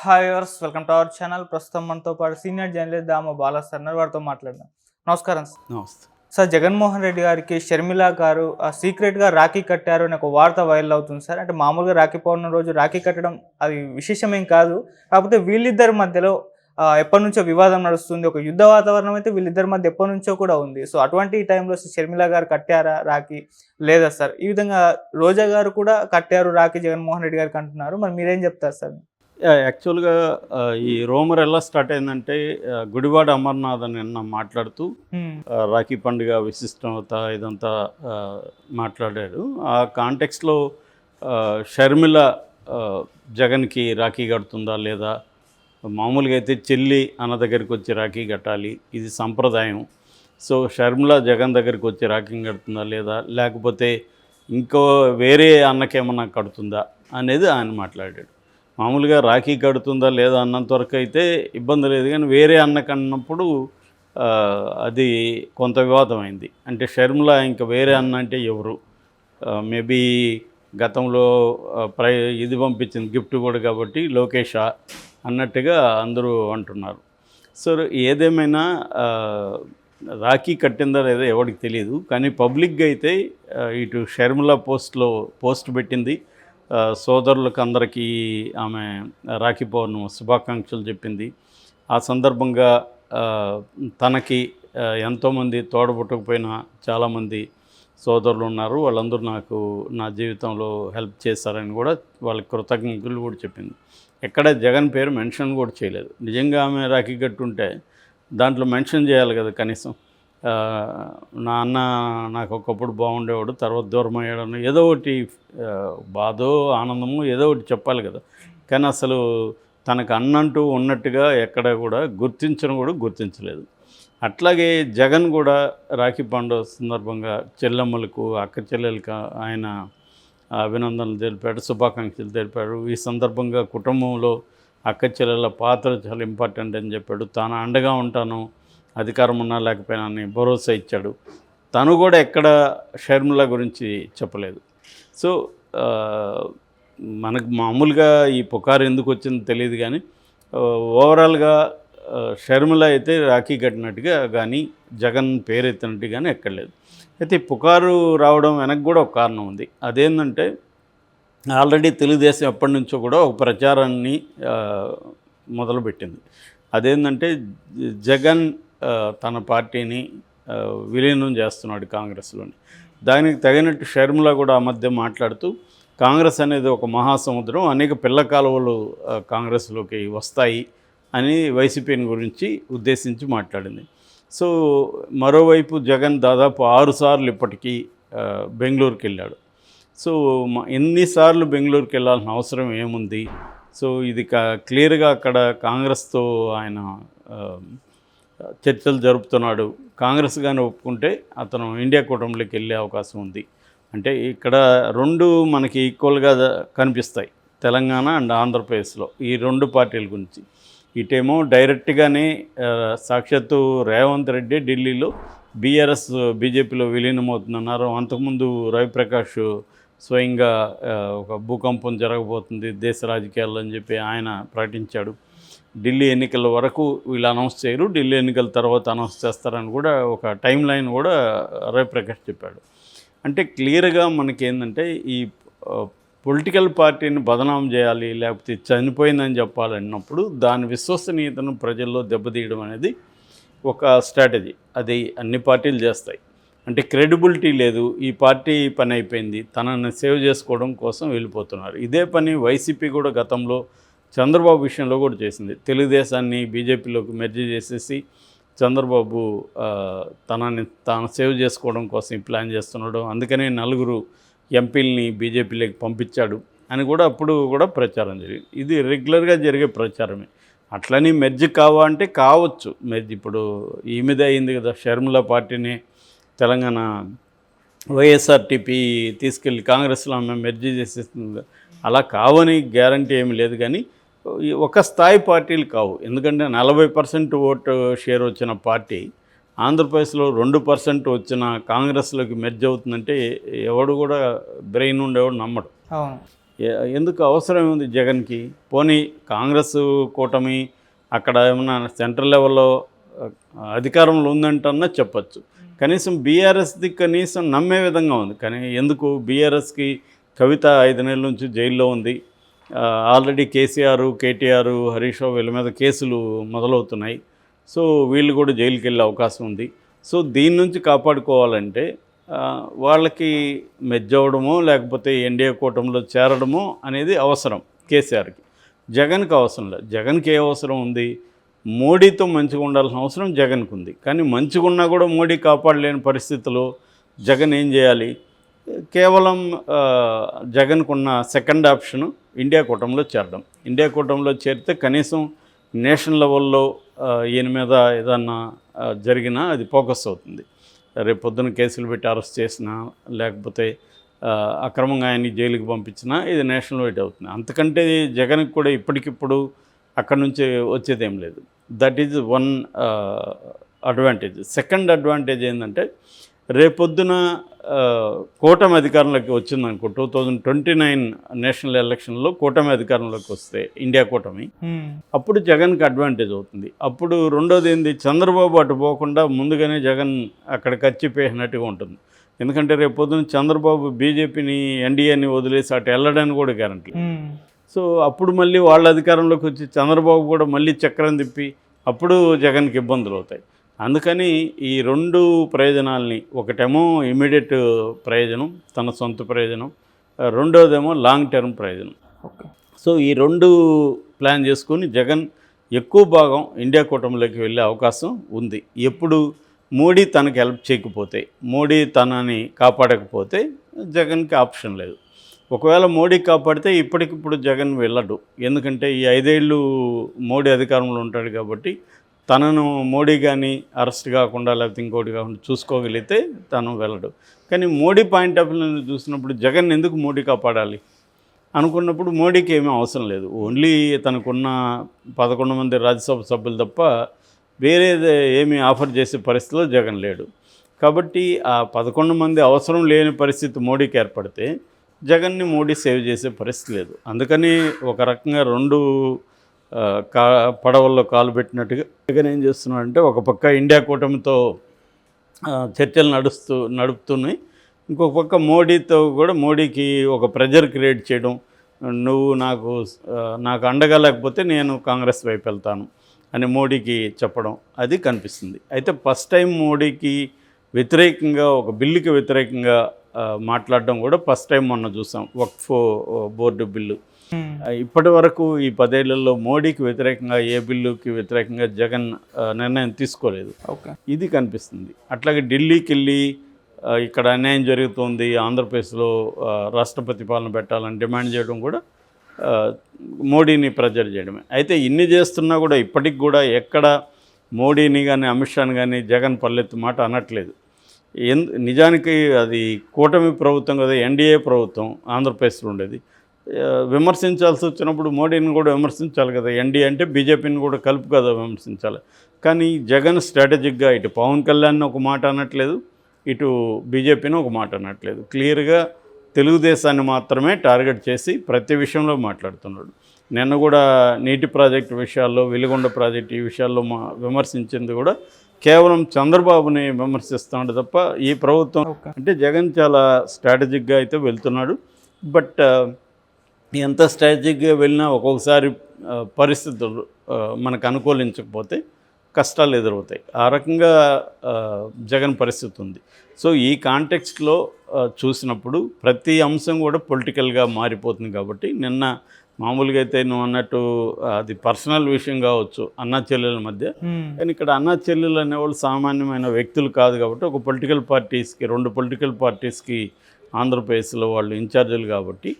Hi viewers, welcome to our channel. ప్రస్తుతం మనతో పాటు సీనియర్ జర్నలిస్ట్ దామ బాలా సార్ ఉన్నారు. వారితో మాట్లాడదాం. నమస్కారం సార్. నమస్తే. సార్, జగన్మోహన్ రెడ్డి గారికి షర్మిల గారు సీక్రెట్గా రాఖీ కట్టారు అని ఒక వార్త వైరల్ అవుతుంది సార్. అంటే మామూలుగా రాఖీ పౌర్ణమి రోజు రాఖీ కట్టడం అది విశేషమేం కాదు. కాకపోతే వీళ్ళిద్దరి మధ్యలో ఎప్పటి నుంచో వివాదం నడుస్తుంది. ఒక యుద్ధ వాతావరణం అయితే వీళ్ళిద్దరి మధ్య ఎప్పటి నుంచో కూడా ఉంది. సో అటువంటి టైంలో షర్మిల గారు కట్టారా రాఖీ, లేదా సార్? ఈ విధంగా రోజా గారు కూడా కట్టారు రాఖీ జగన్మోహన్ రెడ్డి గారికి అంటున్నారు. మరి మీరేం చెప్తారు సార్? యాక్చువల్గా ఈ రోమర్ ఎలా స్టార్ట్ అయిందంటే గుడివాడ అమర్నాథ్ అని నిన్న మాట్లాడుతూ రాఖీ పండుగ విశిష్టత ఇదంతా మాట్లాడాడు. ఆ కాంటెక్స్లో షర్మిల జగన్కి రాఖీ కడుతుందా లేదా, మామూలుగా అయితే చెల్లి అన్న దగ్గరికి వచ్చి రాఖీ కట్టాలి, ఇది సంప్రదాయం. సో షర్మిల జగన్ దగ్గరికి వచ్చి రాఖీ కడుతుందా లేదా, లేకపోతే ఇంకో వేరే అన్నకేమన్నా కడుతుందా అనేది ఆయన మాట్లాడాడు. మామూలుగా రాఖీ కడుతుందా లేదా అన్నంత వరకు అయితే ఇబ్బంది లేదు, కానీ వేరే అన్నకన్నప్పుడు అది కొంత వివాదమైంది. అంటే షర్మిల ఇంకా వేరే అన్న అంటే ఎవరు, మేబీ గతంలో ఇది పంపించింది గిఫ్ట్ కూడా కాబట్టి లోకేషా అన్నట్టుగా అందరూ అంటున్నారు. సో ఏదేమైనా రాఖీ కట్టిందా లేదా ఎవరికి తెలియదు, కానీ పబ్లిక్గా అయితే ఇటు షర్మిల పోస్ట్ పెట్టింది. సోదరులకు అందరికీ ఆమె రాఖీ పౌర్ణమి శుభాకాంక్షలు చెప్పింది. ఆ సందర్భంగా తనకి ఎంతోమంది తోడబుట్టకపోయినా చాలామంది సోదరులు ఉన్నారు, వాళ్ళందరూ నాకు నా జీవితంలో హెల్ప్ చేశారని కూడా వాళ్ళకి కృతజ్ఞతలు కూడా చెప్పింది. ఎక్కడ జగన్ పేరు మెన్షన్ కూడా చేయలేదు. నిజంగా ఆమె రాఖీ కట్టుంటే దాంట్లో మెన్షన్ చేయాలి కదా కనీసం. నా అన్న నాకు ఒకప్పుడు బాగుండేవాడు, తర్వాత దూరం అయ్యాడని ఏదో ఒకటి బాధో ఆనందమో ఏదో ఒకటి చెప్పాలి కదా. కానీ అసలు తనకు అన్నంటూ ఉన్నట్టుగా ఎక్కడ కూడా గుర్తించలేదు. అట్లాగే జగన్ కూడా రాఖీ పండుగ సందర్భంగా చెల్లెమ్మలకు అక్క చెల్లెలకు ఆయన అభినందనలు తెలిపాడు, శుభాకాంక్షలు తెలిపాడు. ఈ సందర్భంగా కుటుంబంలో అక్క చెల్లెల పాత్ర చాలా ఇంపార్టెంట్ అని చెప్పాడు. తాను అండగా ఉంటాను, అధికారం ఉన్నా లేకపోయినా అని భరోసా ఇచ్చాడు. తను కూడా ఎక్కడ షర్మిల గురించి చెప్పలేదు. సో మనకు మామూలుగా ఈ పుకారు ఎందుకు వచ్చిందో తెలియదు, కానీ ఓవరాల్గా షర్మిల అయితే రాఖీ కట్టినట్టుగా కానీ జగన్ పేరు ఎత్తినట్టు కానీ ఎక్కడ లేదు. అయితే పుకారు రావడం వెనక్కి కూడా ఒక కారణం ఉంది. అదేంటంటే ఆల్రెడీ తెలుగుదేశం ఎప్పటి నుంచో కూడా ఒక ప్రచారాన్ని మొదలుపెట్టింది. అదేంటంటే జగన్ తన పార్టీని విలీనం చేస్తున్నాడు కాంగ్రెస్లోని. దానికి తగినట్టు షర్మిల కూడా ఆ మధ్య మాట్లాడుతూ కాంగ్రెస్ అనేది ఒక మహాసముద్రం, అనేక పిల్ల కాలువలు కాంగ్రెస్లోకి వస్తాయి అని వైసీపీని గురించి ఉద్దేశించి మాట్లాడింది. సో మరోవైపు జగన్ దాదాపు 6 సార్లు ఇప్పటికీ బెంగళూరుకి వెళ్ళాడు. సో ఎన్నిసార్లు బెంగళూరుకి వెళ్ళాల్సిన అవసరం ఏముంది? సో ఇది క్లియర్గా అక్కడ కాంగ్రెస్తో ఆయన చర్చలు జరుపుతున్నాడు. కాంగ్రెస్ కానీ ఒప్పుకుంటే అతను ఇండియా కూటమిలోకి వెళ్ళే అవకాశం ఉంది. అంటే ఇక్కడ రెండు మనకి ఈక్వల్గా కనిపిస్తాయి, తెలంగాణ అండ్ ఆంధ్రప్రదేశ్లో ఈ రెండు పార్టీల గురించి. ఇటేమో డైరెక్ట్గానే సాక్షాత్తు రేవంత్ రెడ్డి ఢిల్లీలో బీజేపీలో విలీనమవుతుందన్నారు. అంతకుముందు రవిప్రకాష్ స్వయంగా ఒక భూకంపం జరగబోతుంది దేశ రాజకీయాల్లో అని చెప్పి ఆయన ప్రకటించాడు. ఢిల్లీ ఎన్నికల వరకు వీళ్ళు అనౌన్స్ చేయరు, ఢిల్లీ ఎన్నికల తర్వాత అనౌన్స్ చేస్తారని కూడా ఒక టైం లైన్ కూడా రవిప్రకాష్ చెప్పాడు. అంటే క్లియర్గా మనకి ఏంటంటే ఈ పొలిటికల్ పార్టీని బదనాం చేయాలి, లేకపోతే చనిపోయిందని చెప్పాలన్నప్పుడు దాని విశ్వసనీయతను ప్రజల్లో దెబ్బతీయడం అనేది ఒక స్ట్రాటజీ. అది అన్ని పార్టీలు చేస్తాయి. అంటే క్రెడిబిలిటీ లేదు, ఈ పార్టీ పని అయిపోయింది, తనని సేవ్ చేసుకోవడం కోసం వెళ్ళిపోతున్నారు. ఇదే పని వైసీపీ కూడా గతంలో చంద్రబాబు విషయంలో కూడా చేసింది. తెలుగుదేశాన్ని బీజేపీలోకి మెర్జ్ చేసేసి చంద్రబాబు తాను సేవ్ చేసుకోవడం కోసం ఈ ప్లాన్ చేస్తున్నాడు, అందుకనే 4 ఎంపీలని బీజేపీలోకి పంపించాడు అని కూడా అప్పుడు కూడా ప్రచారం జరిగింది. ఇది రెగ్యులర్గా జరిగే ప్రచారమే. అట్లని మెర్జ్ అంటే కావచ్చు. మెర్జ్ ఇప్పుడు ఈ మీద అయింది కదా, షర్మిల పార్టీని తెలంగాణ వైఎస్ఆర్టీపీ తీసుకెళ్ళి కాంగ్రెస్లో ఆమె మెర్జ్ చేసేస్తుంది. అలా కావని గ్యారంటీ ఏమి లేదు, కానీ ఒక స్థాయి పార్టీలు కావు. ఎందుకంటే 40% ఓటు షేర్ వచ్చిన పార్టీ ఆంధ్రప్రదేశ్లో 2% వచ్చిన కాంగ్రెస్లోకి మెర్జ్ అవుతుందంటే ఎవడు కూడా బ్రెయిన్ ఉండేవాడు నమ్మడు. ఎందుకు అవసరం ఉంది జగన్కి? పోనీ కాంగ్రెస్ కూటమి అక్కడ ఏమన్నా సెంట్రల్ లెవెల్లో అధికారంలో ఉందంటన్నా చెప్పచ్చు. కనీసం బీఆర్ఎస్ది కనీసం నమ్మే విధంగా ఉంది. కానీ ఎందుకు బీఆర్ఎస్కి కవిత 5 నెలల నుంచి జైల్లో ఉంది. ఆల్రెడీ కేసీఆర్, కేటీఆర్, హరీష్ రావు వీళ్ళ మీద కేసులు మొదలవుతున్నాయి. సో వీళ్ళు కూడా జైలుకి వెళ్ళే అవకాశం ఉంది. సో దీని నుంచి కాపాడుకోవాలంటే వాళ్ళకి మెర్జ్ అవ్వడమో లేకపోతే ఎన్డీఏ కూటమిలో చేరడమో అనేది అవసరం కేసీఆర్కి. జగన్కి అవసరం లేదు. జగన్కి ఏ అవసరం ఉంది? మోడీతో మంచిగా ఉండాల్సిన అవసరం జగన్కి ఉంది. కానీ మంచిగా ఉన్నా కూడా మోడీ కాపాడలేని పరిస్థితిలో జగన్ ఏం చేయాలి? కేవలం జగన్కున్న సెకండ్ ఆప్షను ఇండియా కూటమిలో చేరడం. ఇండియా కూటమిలో చేరితే కనీసం నేషనల్ లెవెల్లో ఈయన మీద ఏదన్నా జరిగినా అది ఫోకస్ అవుతుంది. రేపు పొద్దున కేసులు పెట్టి అరెస్ట్ చేసినా లేకపోతే అక్రమంగా ఆయన్ని జైలుకి పంపించినా ఇది నేషనల్ వైడ్ అవుతుంది. అంతకంటే జగన్కి కూడా ఇప్పటికిప్పుడు అక్కడి నుంచి వచ్చేదేం లేదు. That is one advantage. Second advantage ఏంటంటే రేపొద్దున కూటమి అధికారంలోకి వచ్చిందనుకో 2029 నేషనల్ ఎలక్షన్లో కూటమి అధికారంలోకి వస్తే ఇండియా కూటమి, అప్పుడు జగన్కి అడ్వాంటేజ్ అవుతుంది. అప్పుడు రెండోది ఏంది, చంద్రబాబు అటు పోకుండా ముందుగానే జగన్ అక్కడ కచ్చిపోయినట్టుగా ఉంటుంది. ఎందుకంటే రేపొద్దున చంద్రబాబు బీజేపీని ఎన్డీఏని వదిలేసి అటు వెళ్ళడానికి కూడా గ్యారంటీ. సో అప్పుడు మళ్ళీ వాళ్ళ అధికారంలోకి వచ్చి చంద్రబాబు కూడా మళ్ళీ చక్రం తిప్పి అప్పుడు జగన్కి ఇబ్బందులు అవుతాయి. అందుకని ఈ రెండు ప్రయోజనాల్ని, ఒకటేమో ఇమీడియట్ ప్రయోజనం, తన సొంత ప్రయోజనం, రెండోదేమో లాంగ్ టర్మ్ ప్రయోజనం. సో ఈ రెండు ప్లాన్ చేసుకొని జగన్ ఎక్కువ భాగం ఇండియా కూటమిలోకి వెళ్ళే అవకాశం ఉంది. ఎప్పుడు మోడీ తనకి హెల్ప్ చేయకపోతే, మోడీ తనని కాపాడకపోతే జగన్కి ఆప్షన్ లేదు. ఒకవేళ మోడీ కాపాడితే ఇప్పటికిప్పుడు జగన్ వెళ్ళడు. ఎందుకంటే ఈ 5 ఏళ్ళు మోడీ అధికారంలో ఉంటాడు కాబట్టి తనను మోడీ కానీ అరెస్ట్ కాకుండా లేకపోతే ఇంకోటి కాకుండా చూసుకోగలిగితే తను వెళ్ళడు. కానీ మోడీ పాయింట్ ఆఫ్ వ్యూ చూసినప్పుడు జగన్ ఎందుకు మోడీ కాపాడాలి అనుకున్నప్పుడు మోడీకి ఏమీ అవసరం లేదు. ఓన్లీ తనకున్న 11 మంది రాజ్యసభ సభ్యులు తప్ప వేరేది ఏమీ ఆఫర్ చేసే పరిస్థితిలో జగన్ లేడు. కాబట్టి ఆ 11 మంది అవసరం లేని పరిస్థితి మోడీకి ఏర్పడితే జగన్ని మోడీ సేవ్ చేసే పరిస్థితి లేదు. అందుకని ఒక రకంగా రెండు పడవల్లో కాలు పెట్టినట్టుగా జగన్ ఏం చేస్తున్నాడంటే, ఒక పక్క ఇండియా కూటమితో చర్చలు నడుపుతున్నాయి, ఇంకొక పక్క మోడీతో కూడా మోడీకి ఒక ప్రెజర్ క్రియేట్ చేయడం, నువ్వు నాకు అండగా లేకపోతే నేను కాంగ్రెస్ వైపు వెళ్తాను అని మోడీకి చెప్పడం, అది కనిపిస్తుంది. అయితే ఫస్ట్ టైం మోడీకి వ్యతిరేకంగా ఒక బిల్లుకి వ్యతిరేకంగా మాట్లాడడం కూడా ఫస్ట్ టైం మొన్న చూసాం, వక్ఫ్ బోర్డు బిల్లు. ఇప్పటి వరకు ఈ 10 ఏళ్లలో మోడీకి వ్యతిరేకంగా ఏ బిల్లుకి వ్యతిరేకంగా జగన్ నిర్ణయం తీసుకోలేదు. ఇది కనిపిస్తుంది. అట్లాగే ఢిల్లీకి వెళ్ళి ఇక్కడ అన్యాయం జరుగుతుంది, ఆంధ్రప్రదేశ్లో రాష్ట్రపతి పాలన పెట్టాలని డిమాండ్ చేయడం కూడా మోడీని ప్రెజర్ చేయడమే. అయితే ఇన్ని చేస్తున్నా కూడా ఇప్పటికి కూడా ఎక్కడ మోడీని కానీ అమిత్ షాని కానీ జగన్ పల్లెత్తు మాట అనట్లేదు. నిజానికి అది కూటమి ప్రభుత్వం కదా, ఎన్డీఏ ప్రభుత్వం ఆంధ్రప్రదేశ్లో ఉండేది. విమర్శించాల్సి వచ్చినప్పుడు మోడీని కూడా విమర్శించాలి కదా, ఎన్డీఏ అంటే బీజేపీని కూడా కలుపు కదా విమర్శించాలి. కానీ జగన్ స్ట్రాటజిక్గా ఇటు పవన్ కళ్యాణ్ని ఒక మాట అనట్లేదు, ఇటు బీజేపీని ఒక మాట అనట్లేదు. క్లియర్గా తెలుగుదేశాన్ని మాత్రమే టార్గెట్ చేసి ప్రతి విషయంలో మాట్లాడుతున్నాడు. నిన్న కూడా నీటి ప్రాజెక్టు విషయాల్లో, వెలిగొండ ప్రాజెక్టు ఈ విషయాల్లో విమర్శించింది కూడా కేవలం చంద్రబాబుని విమర్శిస్తున్నాడు తప్ప ఈ ప్రభుత్వం అంటే జగన్ చాలా స్ట్రాటజిక్గా అయితే వెళ్తున్నాడు. బట్ ఎంత స్ట్రాటజిక్గా వెళ్ళినా ఒక్కొక్కసారి పరిస్థితులు మనకు అనుకూలించకపోతే కష్టాలు ఎదురవుతాయి. ఆ రకంగా జగన్ పరిస్థితి ఉంది. సో ఈ కాంటెక్స్ట్లో చూసినప్పుడు ప్రతి అంశం కూడా పొలిటికల్గా మారిపోతుంది. కాబట్టి నిన్న మామూలుగా అయితే నువ్వు అన్నట్టు అది పర్సనల్ విషయం కావచ్చు అన్నా చెల్లెల మధ్య, కానీ ఇక్కడ అన్నా చెల్లెలు అనేవాళ్ళు సామాన్యమైన వ్యక్తులు కాదు. కాబట్టి ఒక పొలిటికల్ పార్టీస్కి, 2 పొలిటికల్ పార్టీస్కి ఆంధ్రప్రదేశ్లో వాళ్ళు ఇన్ఛార్జీలు కాబట్టి,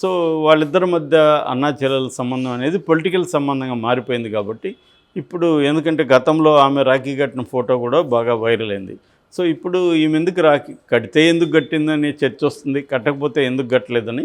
సో వాళ్ళిద్దరి మధ్య అన్నా చెల్లెల సంబంధం అనేది పొలిటికల్ సంబంధంగా మారిపోయింది. కాబట్టి ఇప్పుడు ఎందుకంటే గతంలో ఆమె రాఖీ కట్టిన ఫోటో కూడా బాగా వైరల్ అయింది. సో ఇప్పుడు ఈమె ఎందుకు రాఖీ కడితే ఎందుకు కట్టిందని చర్చ వస్తుంది, కట్టకపోతే ఎందుకు కట్టలేదని